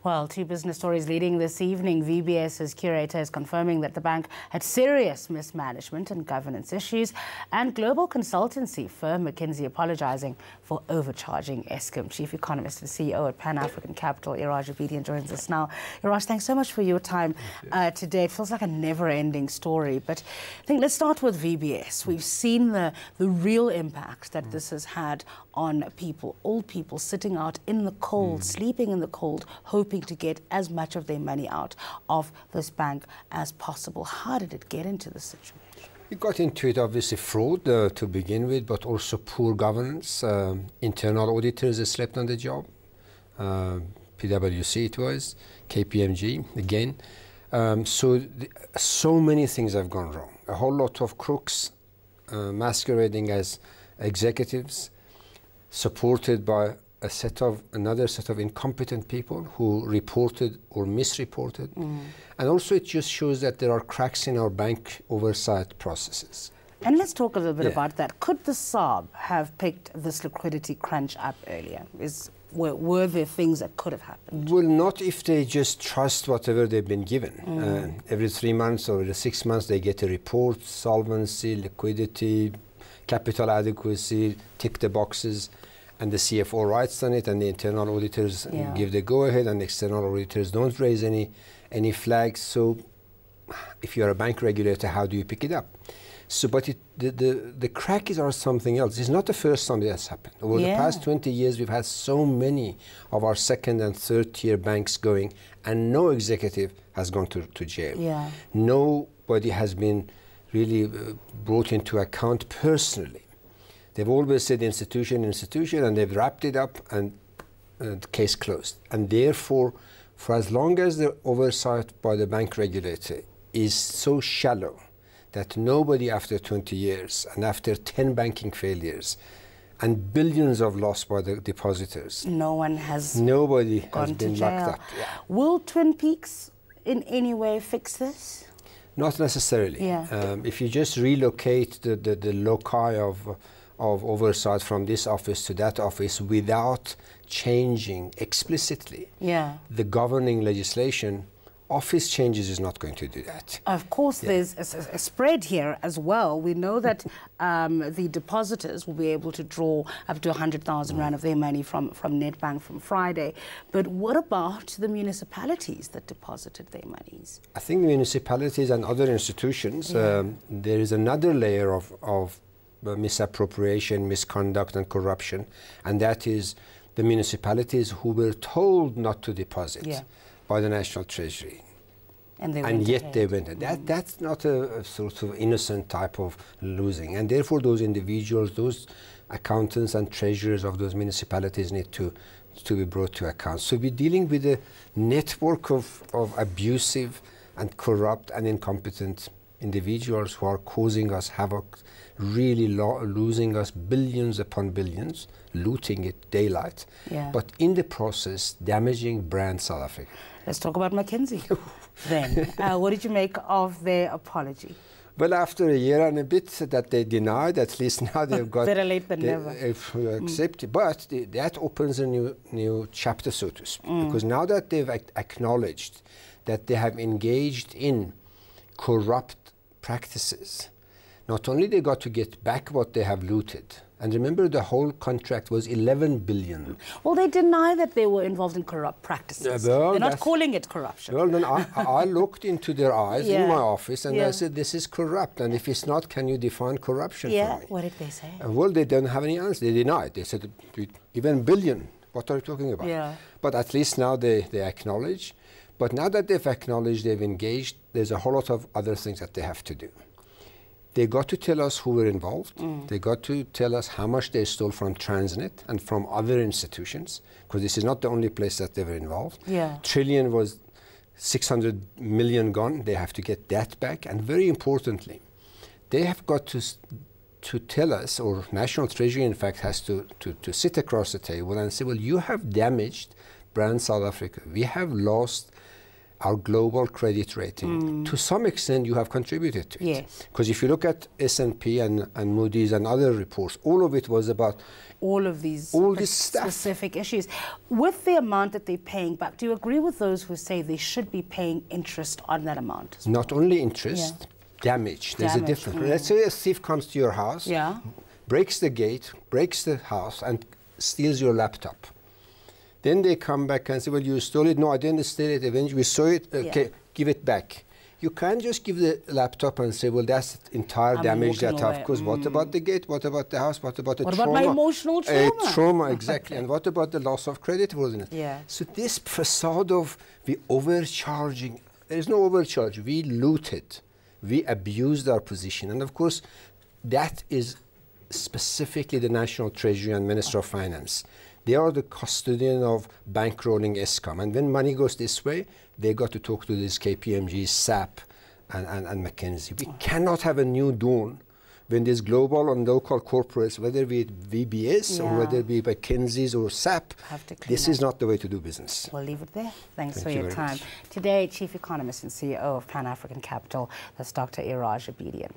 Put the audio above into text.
Well, two business stories leading this evening. VBS's curator is confirming that the bank had serious mismanagement and governance issues, and global consultancy firm McKinsey apologising for overcharging Eskom. Chief Economist and CEO at Pan-African Capital, Iraj Abedian, joins us now. Iraj, thanks so much for your time today. It feels like a never-ending story, but I think let's start with VBS. We've seen the real impact that this has had on people, old people sitting out in the cold, sleeping in the cold, hoping to get as much of their money out of this bank as possible. How did it get into this situation? We got into it, obviously, fraud to begin with, but also poor governance. Internal auditors slept on the job. PwC it was, KPMG again. So many things have gone wrong. A whole lot of crooks masquerading as executives, supported by another set of incompetent people who reported or misreported. And also it just shows that there are cracks in our bank oversight processes. And let's talk a little bit about that. Could the SARB have picked this liquidity crunch up earlier? Were there things that could have happened? Well, not if they just trust whatever they've been given. Every 3 months or every 6 months they get a report, solvency, liquidity, capital adequacy, tick the boxes, and the CFO writes on it, and the internal auditors give the go-ahead, and the external auditors don't raise any flags. So if you're a bank regulator, how do you pick it up? So, but the crack are something else. It's not the first time that's happened. Over the past 20 years, we've had so many of our second and third tier banks going, and no executive has gone to jail. Nobody has been really brought into account personally. They've always said institution, and they've wrapped it up and the case closed. And therefore, for as long as the oversight by the bank regulator is so shallow that nobody after 20 years and after 10 banking failures and billions of loss by the depositors, nobody has been locked up. Will Twin Peaks in any way fix this? Not necessarily. If you just relocate the loci of oversight from this office to that office without changing explicitly the governing legislation, office changes is not going to do that. Of course, there's a spread here as well. We know that the depositors will be able to draw up to 100,000 Rand of their money from Nedbank from Friday. But what about the municipalities that deposited their monies? I think the municipalities and other institutions, there is another layer of misappropriation, misconduct and corruption, and that is the municipalities who were told not to deposit by the National Treasury. And yet they went. That's not a sort of innocent type of losing. And therefore those individuals, those accountants and treasurers of those municipalities need to be brought to account. So we're dealing with a network of abusive and corrupt and incompetent individuals who are causing us havoc, really losing us billions upon billions, looting it daylight, but in the process damaging brand South Africa. Let's talk about McKinsey then. What did you make of their apology? Well, after a year and a bit that they denied, at least now they've got... Better late than never. Accepted. But that opens a new chapter, so to speak, because now that they've acknowledged that they have engaged in corrupt practices, not only they got to get back what they have looted, and remember the whole contract was 11 billion. Well, they deny that they were involved in corrupt practices. They're not calling it corruption. Well, then I looked into their eyes in my office and I said, this is corrupt, and if it's not, can you define corruption for me? What did they say? Well, they don't have any answer. They denied. They said, even billion, what are you talking about? But at least now they acknowledge. But now that they've acknowledged, they've engaged, there's a whole lot of other things that they have to do. They got to tell us who were involved. They got to tell us how much they stole from Transnet and from other institutions, because this is not the only place that they were involved. Trillion was 600 million gone. They have to get that back. And very importantly, they have got to tell us, or National Treasury, in fact, has to sit across the table and say, well, you have damaged brand South Africa. We have lost our global credit rating. To some extent, you have contributed to it. Yes. Because if you look at S&P and Moody's and other reports, all of it was about all of these specific issues. With the amount that they're paying back, do you agree with those who say they should be paying interest on that amount as well? Not only interest, damage. There's a difference. Let's say a thief comes to your house, breaks the gate, breaks the house, and steals your laptop. Then they come back and say, well, you stole it. No, I didn't steal it. Eventually, we saw it. Okay, give it back. You can't just give the laptop and say, well, that's entire damage that I have. Because what about the gate? What about the house? What about the trauma? What about my emotional trauma? Trauma, exactly. And what about the loss of creditworthiness? So this facade of we overcharging, there is no overcharge. We looted. We abused our position. And of course, that is specifically the National Treasury and Minister of Finance. They are the custodian of bankrolling Eskom. And when money goes this way, they got to talk to this KPMG, SAP, and McKinsey. We cannot have a new dawn when these global and local corporates, whether it be VBS or whether it be McKinsey's or SAP, this is not the way to do business. We'll leave it there. Thanks for your time. Today, Chief Economist and CEO of Pan-African Capital, that's Dr. Iraj Abedian.